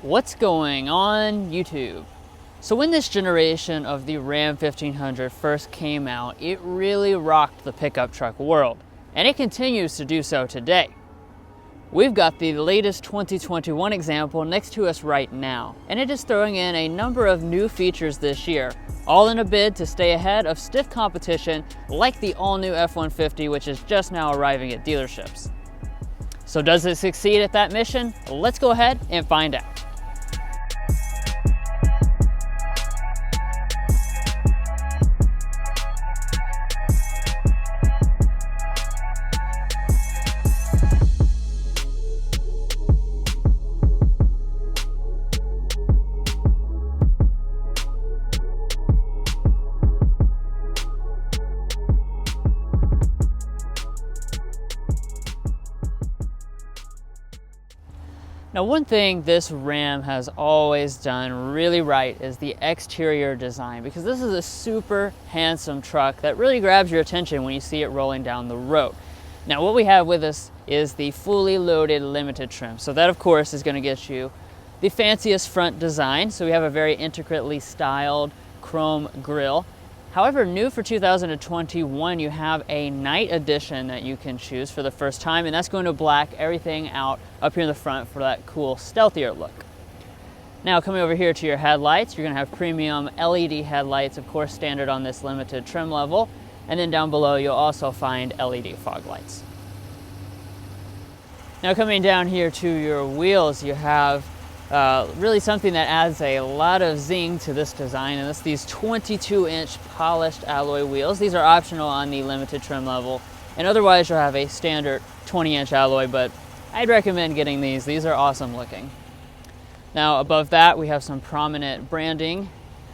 What's going on YouTube? So when this generation of the Ram 1500 first came out, it really rocked the pickup truck world, and it continues to do so today. We've got the latest 2021 example next to us right now, and it is throwing in a number of new features this year, all in a bid to stay ahead of stiff competition like the all-new F-150, which is just now arriving at dealerships. So does it succeed at that mission? Let's go ahead and find out. Now, one thing this Ram has always done really right is the exterior design, because this is a super handsome truck that really grabs your attention when you see it rolling down the road. Now, what we have with us is the fully loaded limited trim. So that, of course, is going to get you the fanciest front design. So we have a very intricately styled chrome grille. However, new for 2021, you have a night edition that you can choose for the first time, and that's going to black everything out up here in the front for that cool, stealthier look. Now, coming over here to your headlights, you're going to have premium LED headlights, of course, standard on this limited trim level, and then down below, you'll also find LED fog lights. Now, coming down here to your wheels, you have really something that adds a lot of zing to this design, and that's these 22-inch polished alloy wheels. These are optional on the limited trim level, and otherwise you'll have a standard 20-inch alloy, but I'd recommend getting these. These are awesome looking. Now, above that, we have some prominent branding.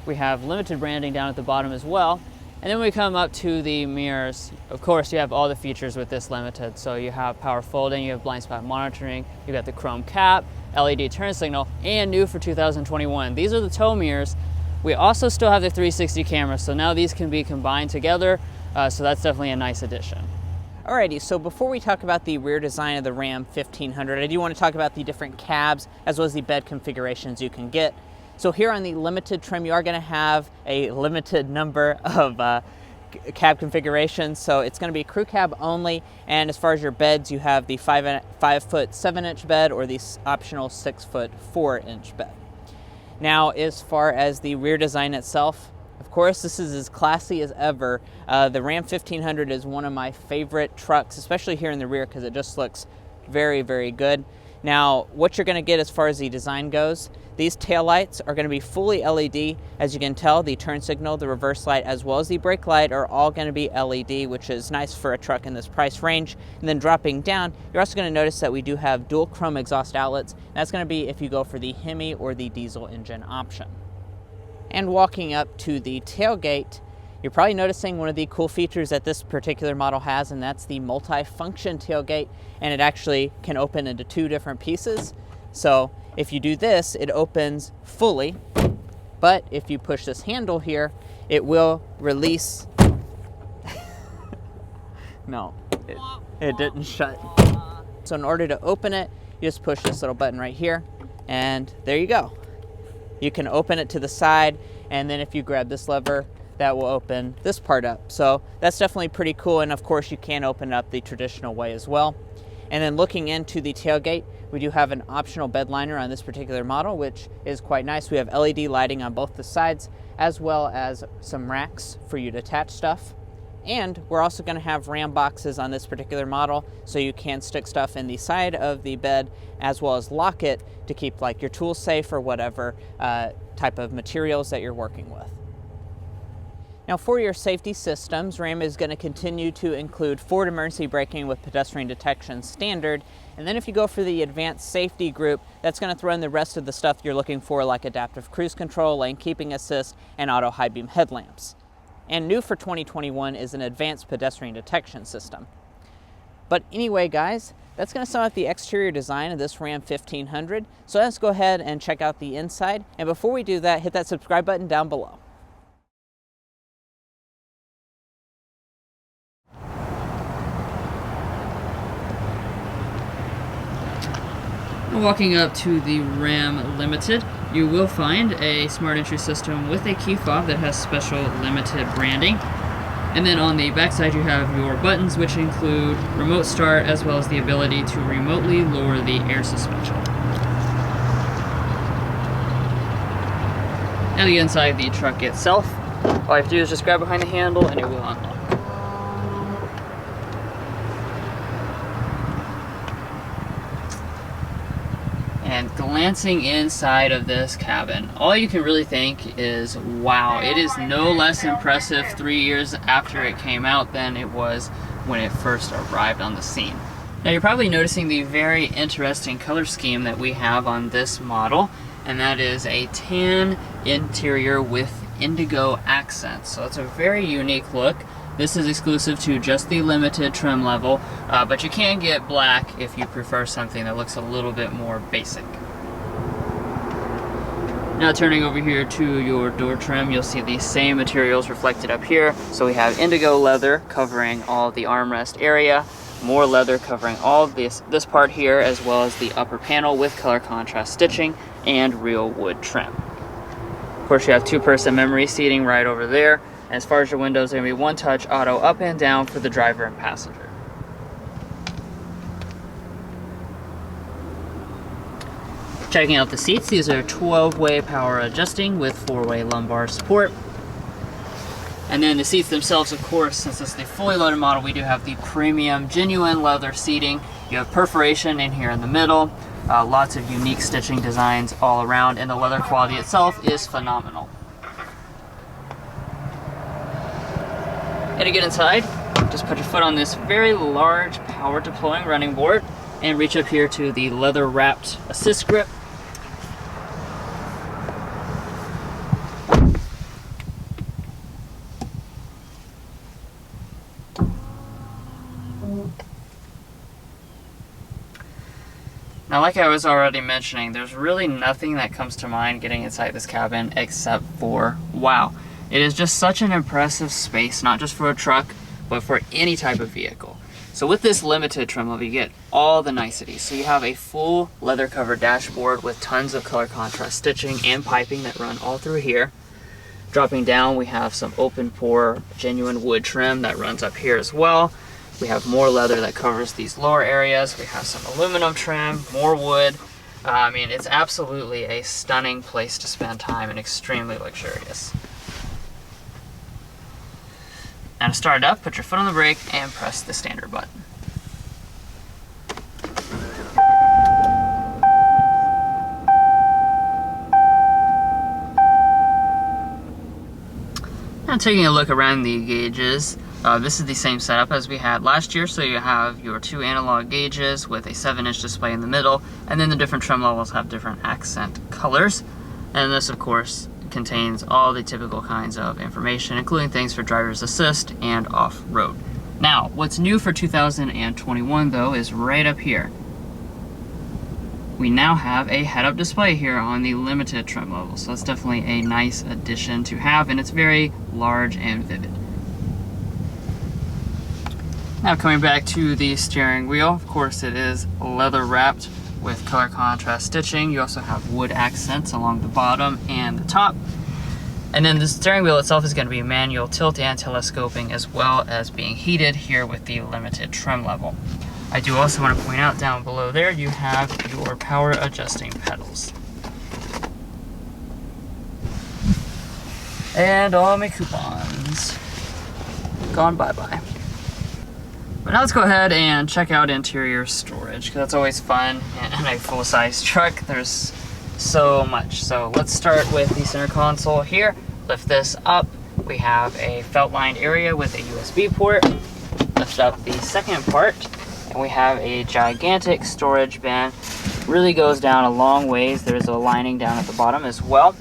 We have limited branding down at the bottom as well. And then we come up to the mirrors. Of course, you have all the features with this limited. So you have power folding, you have blind spot monitoring, you got the chrome cap, LED turn signal, and new for 2021. These are the tow mirrors. We also still have the 360 camera, so now these can be combined together. So that's definitely a nice addition. Alrighty, so before we talk about the rear design of the Ram 1500, I do want to talk about the different cabs as well as the bed configurations you can get. So here on the limited trim, you are going to have a limited number of cab configurations. So it's going to be crew cab only. And as far as your beds, you have the 5 foot 7-inch bed or the optional 6 foot 4-inch bed. Now, as far as the rear design itself, of course, this is as classy as ever. The Ram 1500 is one of my favorite trucks, especially here in the rear, because it just looks very, very good. Now, what you're going to get as far as the design goes, these taillights are going to be fully LED. As you can tell, the turn signal, the reverse light, as well as the brake light are all going to be LED, which is nice for a truck in this price range. And then dropping down, you're also going to notice that we do have dual chrome exhaust outlets. And that's going to be if you go for the Hemi or the diesel engine option. And walking up to the tailgate, you're probably noticing one of the cool features that this particular model has, and that's the multi-function tailgate, and it actually can open into 2 different pieces. So if you do this, it opens fully, but if you push this handle here, it will release. No, it didn't shut. So in order to open it, you just push this little button right here, and there you go. You can open it to the side, and then if you grab this lever, that will open this part up. So that's definitely pretty cool, and of course you can open it up the traditional way as well. And then looking into the tailgate, we do have an optional bed liner on this particular model, which is quite nice. We have LED lighting on both the sides, as well as some racks for you to attach stuff. And we're also going to have Ram boxes on this particular model, so you can stick stuff in the side of the bed, as well as lock it to keep like your tools safe or whatever type of materials that you're working with. Now, for your safety systems, Ram is going to continue to include forward emergency braking with pedestrian detection standard. And then if you go for the advanced safety group, that's going to throw in the rest of the stuff you're looking for, like adaptive cruise control, lane keeping assist, and auto high beam headlamps. And new for 2021 is an advanced pedestrian detection system. But anyway, guys, that's going to sum up the exterior design of this Ram 1500. So let's go ahead and check out the inside. And before we do that, hit that subscribe button down below. Walking up to the Ram Limited, you will find a smart entry system with a key fob that has special limited branding. And then on the backside you have your buttons, which include remote start as well as the ability to remotely lower the air suspension. Now to get inside the truck itself, all you have to do is just grab behind the handle and it will unlock. And glancing inside of this cabin, all you can really think is, wow, it is no less impressive 3 years after it came out than it was when it first arrived on the scene. Now you're probably noticing the very interesting color scheme that we have on this model, and that is a tan interior with indigo accents. So it's a very unique look. This is exclusive to just the limited trim level, but you can get black if you prefer something that looks a little bit more basic. Now turning over here to your door trim, you'll see the same materials reflected up here. So we have indigo leather covering all the armrest area, more leather covering all of this part here, as well as the upper panel with color contrast stitching and real wood trim. Of course, you have two-person memory seating right over there. And as far as your windows, they're going to be one-touch auto up and down for the driver and passenger. Checking out the seats, these are 12-way power adjusting with 4-way lumbar support. And then the seats themselves, of course, since this is the fully loaded model, we do have the premium genuine leather seating. You have perforation in here in the middle, lots of unique stitching designs all around, and the leather quality itself is phenomenal. And to get inside, just put your foot on this very large power deploying running board and reach up here to the leather wrapped assist grip. Now, like I was already mentioning, there's really nothing that comes to mind getting inside this cabin except for, wow. It is just such an impressive space, not just for a truck, but for any type of vehicle. So with this limited trim level, you get all the niceties. So you have a full leather covered dashboard with tons of color contrast stitching and piping that run all through here. Dropping down, we have some open pore genuine wood trim that runs up here as well. We have more leather that covers these lower areas. We have some aluminum trim, more wood. I mean, it's absolutely a stunning place to spend time and extremely luxurious. Now to start it up, put your foot on the brake and press the standard button. Now taking a look around the gauges, this is the same setup as we had last year, so you have your two analog gauges with a 7-inch display in the middle, and then the different trim levels have different accent colors. And this, of course, contains all the typical kinds of information, including things for driver's assist and off-road. Now, what's new for 2021 though is right up here. We now have a head-up display here on the limited trim level, so that's definitely a nice addition to have, and it's very large and vivid. Now coming back to the steering wheel, of course it is leather wrapped with color contrast stitching. You also have wood accents along the bottom and the top. And then the steering wheel itself is going to be manual tilt and telescoping, as well as being heated here with the limited trim level. I do also want to point out down below there you have your power adjusting pedals. And all my coupons gone bye-bye. But now let's go ahead and check out interior storage, because that's always fun in a full-size truck. There's so much. So let's start with the center console here. Lift this up. We have a felt-lined area with a USB port. Lift up the second part, and we have a gigantic storage bin. Really goes down a long ways. There's a lining down at the bottom as well.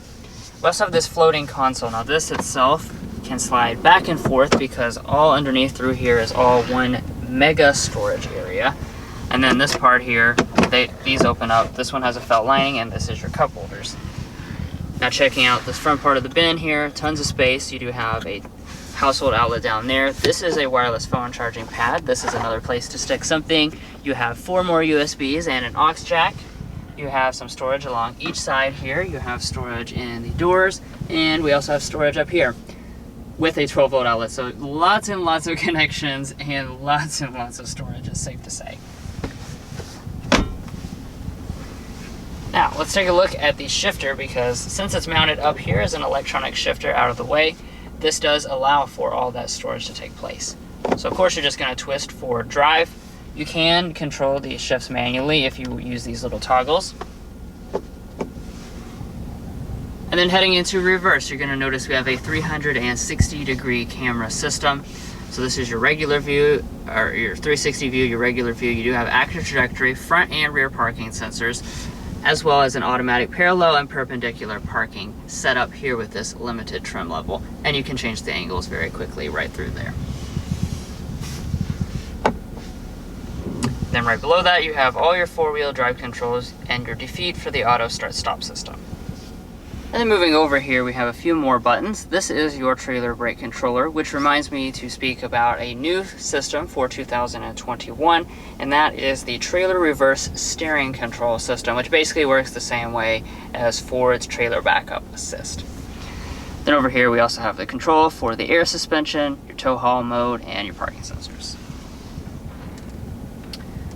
We also have this floating console. Now this itself can slide back and forth because all underneath through here is all one mega storage area. And then this part here, these open up. This one has a felt lining, and this is your cup holders. Now checking out this front part of the bin here, tons of space. You do have a household outlet down there. This is a wireless phone charging pad. This is another place to stick something. You have 4 more USBs and an aux jack. you have some storage along each side here. You have storage in the doors, and we also have storage up here with a 12-volt outlet. So lots and lots of connections and lots of storage, is safe to say. Now, let's take a look at the shifter, because since it's mounted up here as an electronic shifter out of the way, this does allow for all that storage to take place. So of course you're just going to twist forward drive. You can control the shifts manually if you use these little toggles. And then heading into reverse, you're going to notice we have a 360-degree camera system. So this is your regular view, or your 360 view, your regular view. You do have active trajectory, front and rear parking sensors, as well as an automatic parallel and perpendicular parking set up here with this limited trim level. And you can change the angles very quickly right through there. Then right below that, you have all your four-wheel drive controls and your defeat for the auto start-stop system. And then moving over here, we have a few more buttons. This is your trailer brake controller, which reminds me to speak about a new system for 2021, and that is the trailer reverse steering control system, which basically works the same way as Ford's trailer backup assist. Then over here, we also have the control for the air suspension, your tow haul mode, and your parking sensors.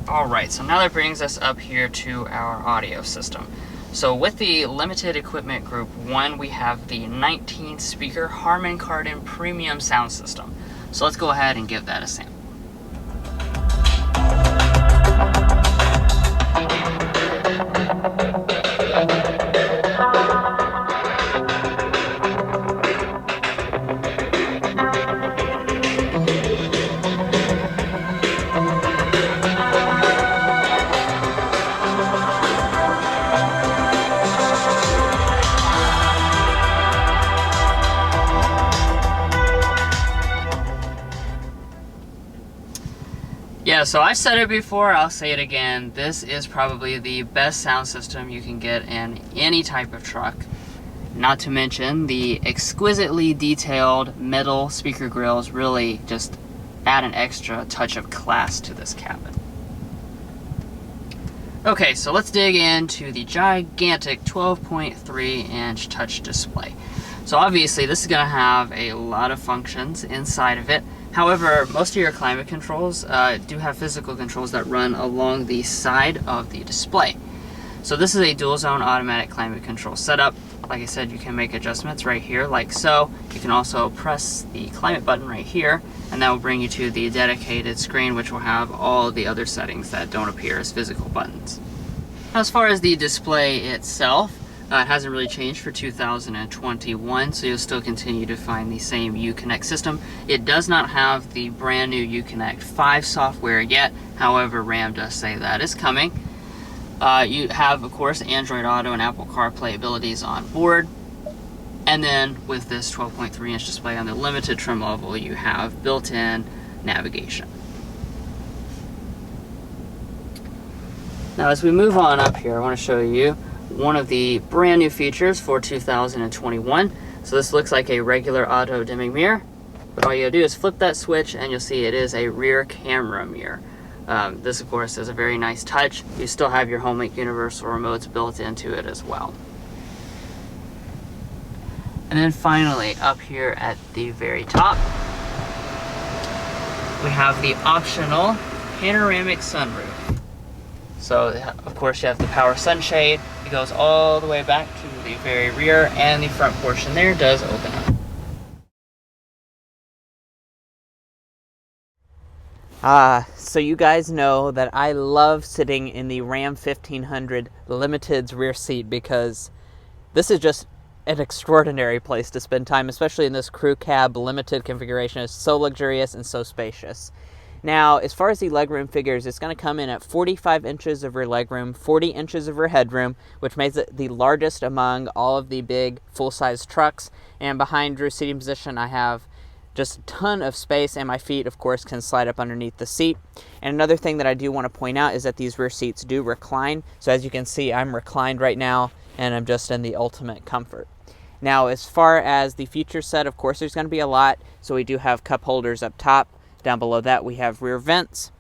Alright, so now that brings us up here to our audio system. So with the limited equipment group 1, we have the 19 speaker Harman Kardon premium sound system. So let's go ahead and give that a sample. Yeah, so I've said it before, I'll say it again. This is probably the best sound system you can get in any type of truck. Not to mention the exquisitely detailed metal speaker grills really just add an extra touch of class to this cabin. Okay, so let's dig into the gigantic 12.3-inch touch display. So obviously this is going to have a lot of functions inside of it. However, most of your climate controls do have physical controls that run along the side of the display. So this is a dual zone automatic climate control setup. Like I said, you can make adjustments right here like so. You can also press the climate button right here, and that will bring you to the dedicated screen, which will have all the other settings that don't appear as physical buttons. Now, as far as the display itself, it hasn't really changed for 2021, so you'll still continue to find the same Uconnect system. It does not have the brand new Uconnect 5 software yet. However, Ram does say that is coming. You have, of course, Android Auto and Apple CarPlay abilities on board. And then with this 12.3-inch display on the limited trim level, you have built-in navigation. Now, as we move on up here, I want to show you one of the brand new features for 2021. So this looks like a regular auto dimming mirror, but all you gotta do is flip that switch and you'll see it is a rear camera mirror. This of course is a very nice touch. You still have your HomeLink universal remotes built into it as well. And then finally up here at the very top, we have the optional panoramic sunroof. So of course you have the power sunshade. It goes all the way back to the very rear, and the front portion there does open up. So you guys know that I love sitting in the Ram 1500 Limited's rear seat, because this is just an extraordinary place to spend time, especially in this crew cab limited configuration. It's so luxurious and so spacious. Now, as far as the legroom figures, it's going to come in at 45 inches of rear legroom, 40 inches of rear headroom, which makes it the largest among all of the big full-size trucks. And behind Drew's seating position, I have just a ton of space, and my feet, of course, can slide up underneath the seat. And another thing that I do want to point out is that these rear seats do recline. So as you can see, I'm reclined right now, and I'm just in the ultimate comfort. Now, as far as the feature set, of course, there's going to be a lot. So we do have cup holders up top. Down below that, we have rear vents.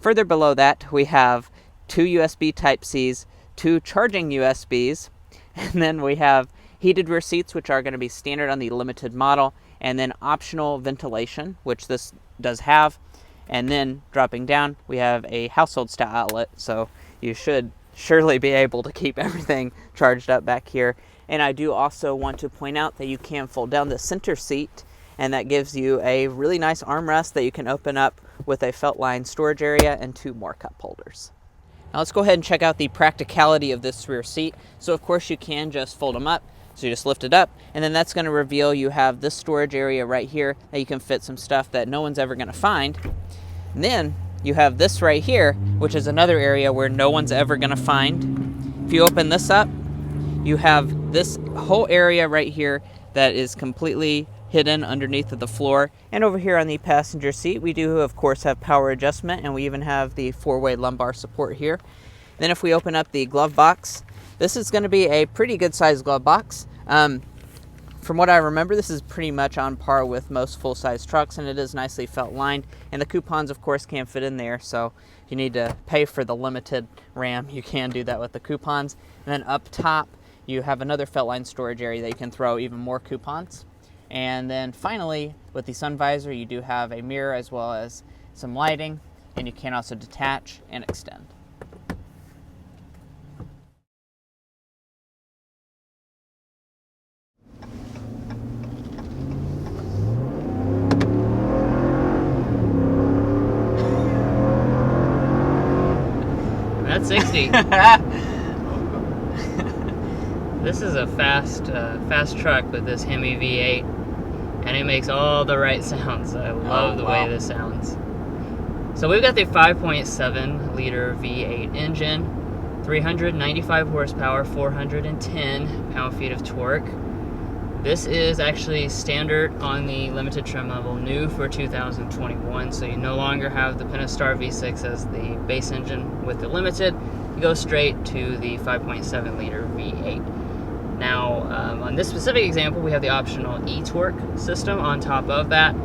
Further below that, we have two USB Type-Cs, 2 charging USBs, and then we have heated rear seats, which are going to be standard on the limited model, and then optional ventilation, which this does have. And then dropping down, we have a household style outlet, so you should surely be able to keep everything charged up back here. And I do also want to point out that you can fold down the center seat, and that gives you a really nice armrest that you can open up with a felt line storage area and 2 more cup holders. Now let's go ahead and check out the practicality of this rear seat. So of course you can just fold them up. So you just lift it up, and then that's going to reveal you have this storage area right here that you can fit some stuff that no one's ever going to find. And then you have this right here, which is another area where no one's ever going to find. If you open this up, you have this whole area right here that is completely hidden underneath of the floor. And over here on the passenger seat, we do of course have power adjustment, and we even have the 4-way lumbar support here. Then if we open up the glove box, this is going to be a pretty good sized glove box. From what I remember, this is pretty much on par with most full-size trucks, and it is nicely felt lined. And the coupons, of course, can't fit in there, so if you need to pay for the limited Ram, you can do that with the coupons. And then up top, you have another felt line storage area that you can throw even more coupons. And then finally, with the sun visor, you do have a mirror as well as some lighting, and you can also detach and extend. That's 60. This is a fast truck with this Hemi V8, and it makes all the right sounds. I love the way this sounds. So we've got the 5.7 liter V8 engine, 395 horsepower, 410 pound-feet of torque. This is actually standard on the limited trim level, new for 2021, so you no longer have the Pentastar V6 as the base engine with the limited. You go straight to the 5.7 liter V8. Now, on this specific example, we have the optional e-torque system on top of that,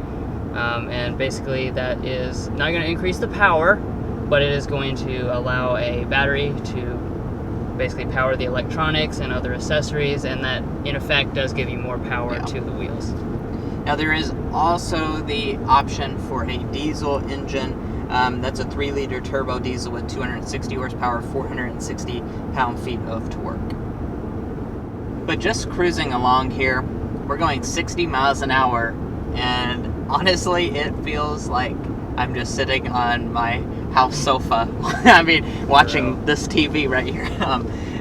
and basically that is not going to increase the power, but it is going to allow a battery to basically power the electronics and other accessories, and that in effect does give you more power to the wheels. Now there is also the option for a diesel engine. That's a 3-liter turbo diesel with 260 horsepower, 460 pound-feet of torque. But just cruising along here, we're going 60 miles an hour, and honestly it feels like I'm just sitting on my house sofa. I mean, watching this TV right here.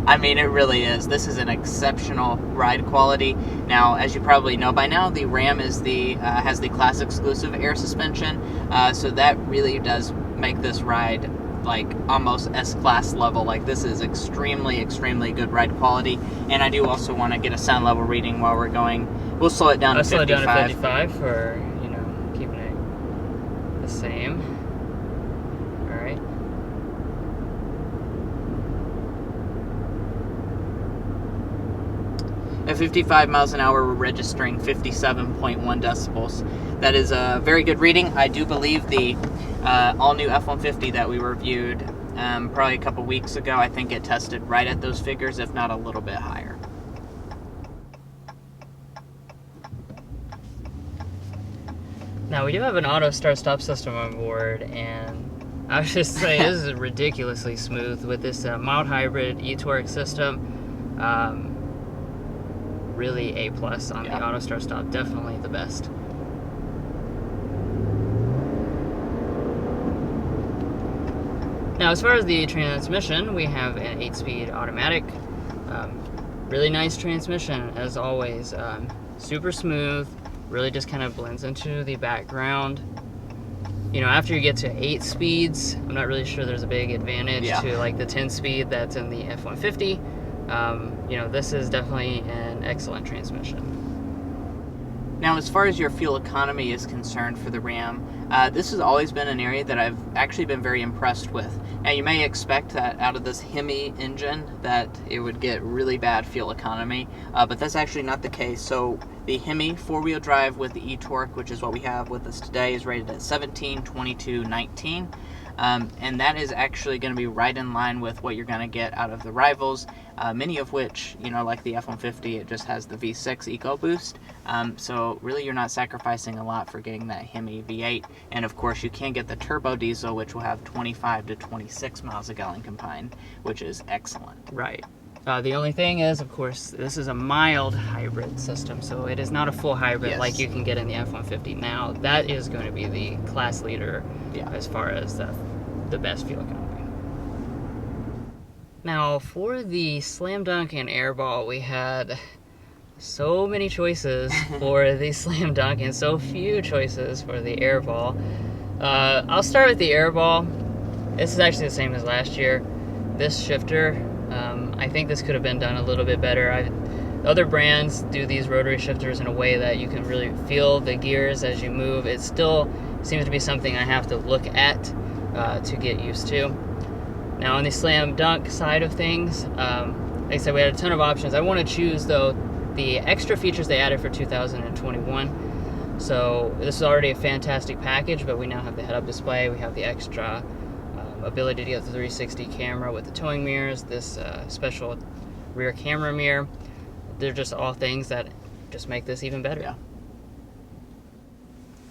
I mean, it really is. This is an exceptional ride quality. Now, as you probably know by now, the Ram is has the class exclusive air suspension, so that really does make this ride like almost S-Class level. Like, this is extremely good ride quality. And I do also want to get a sound level reading while we're going. We'll slow it down to 55. Slow it down to 55 for, keeping it the same. All right. At 55 miles an hour, we're registering 57.1 decibels. That is a very good reading. I do believe the all-new F-150 that we reviewed probably a couple weeks ago, I think it tested right at those figures, if not a little bit higher. Now, we do have an auto start-stop system on board, and I would just say this is ridiculously smooth with this mild hybrid e-torque system. Really A+ on the auto start-stop, definitely the best. Now, as far as the transmission, we have an 8-speed automatic. Really nice transmission, as always. Super smooth, really just kind of blends into the background. After you get to 8 speeds, I'm not really sure there's a big advantage to like the 10-speed that's in the F-150. This is definitely an excellent transmission. Now, as far as your fuel economy is concerned for the Ram, this has always been an area that I've actually been very impressed with. Now, you may expect that out of this Hemi engine that it would get really bad fuel economy, but that's actually not the case. So the Hemi 4-wheel drive with the e-torque, which is what we have with us today, is rated at 17, 22, 19. and that is actually going to be right in line with what you're going to get out of the rivals, many of which, like the F-150, it just has the V6 EcoBoost, so really you're not sacrificing a lot for getting that Hemi V8, and of course you can get the turbo diesel, which will have 25 to 26 miles a gallon combined, which is excellent. Right. The only thing is, of course, this is a mild hybrid system, so it is not a full hybrid like you can get in the F-150. Now, that is going to be the class leader as far as the best fuel economy. Now, for the Slam Dunk and Airball, we had so many choices for the Slam Dunk and so few choices for the Airball. I'll start with the Airball. This is actually the same as last year. This shifter, I think this could have been done a little bit better. Other brands do these rotary shifters in a way that you can really feel the gears as you move. It still seems to be something I have to look at to get used to. Now on the Slam Dunk side of things, like I said, we had a ton of options. I want to choose, though, the extra features they added for 2021. So this is already a fantastic package, but we now have the head-up display. We have the extra ability to get the 360 camera with the towing mirrors, this special rear camera mirror. They're just all things that just make this even better. Yeah.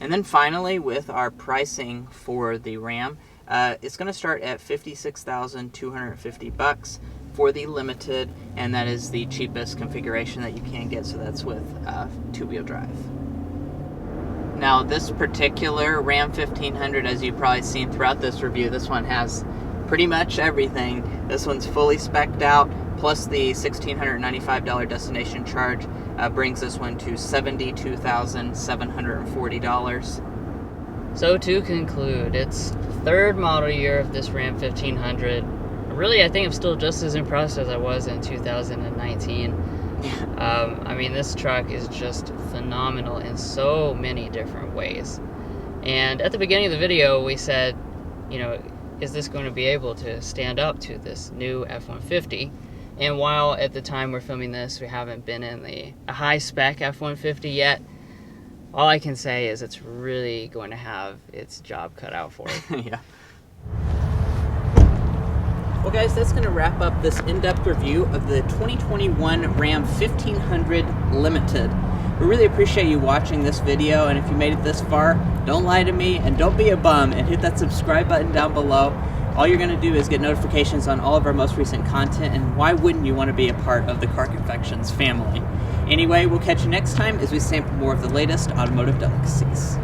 And then finally, with our pricing for the Ram, it's going to start at $56,250 for the Limited, and that is the cheapest configuration that you can get, so that's with two-wheel drive. Now, this particular Ram 1500, as you've probably seen throughout this review, this one has pretty much everything. This one's fully spec'd out, plus the $1,695 destination charge brings this one to $72,740. So to conclude, it's third model year of this Ram 1500. Really, I think I'm still just as impressed as I was in 2019. I mean, this truck is just phenomenal in so many different ways. And at the beginning of the video, we said, is this going to be able to stand up to this new F-150? And while at the time we're filming this, we haven't been in a high-spec F-150 yet, all I can say is it's really going to have its job cut out for it. Yeah. Well, guys, that's going to wrap up this in-depth review of the 2021 Ram 1500 Limited. We really appreciate you watching this video, and if you made it this far, don't lie to me and don't be a bum, and hit that subscribe button down below. All you're going to do is get notifications on all of our most recent content, and why wouldn't you want to be a part of the Car Confections family? Anyway, we'll catch you next time as we sample more of the latest automotive delicacies.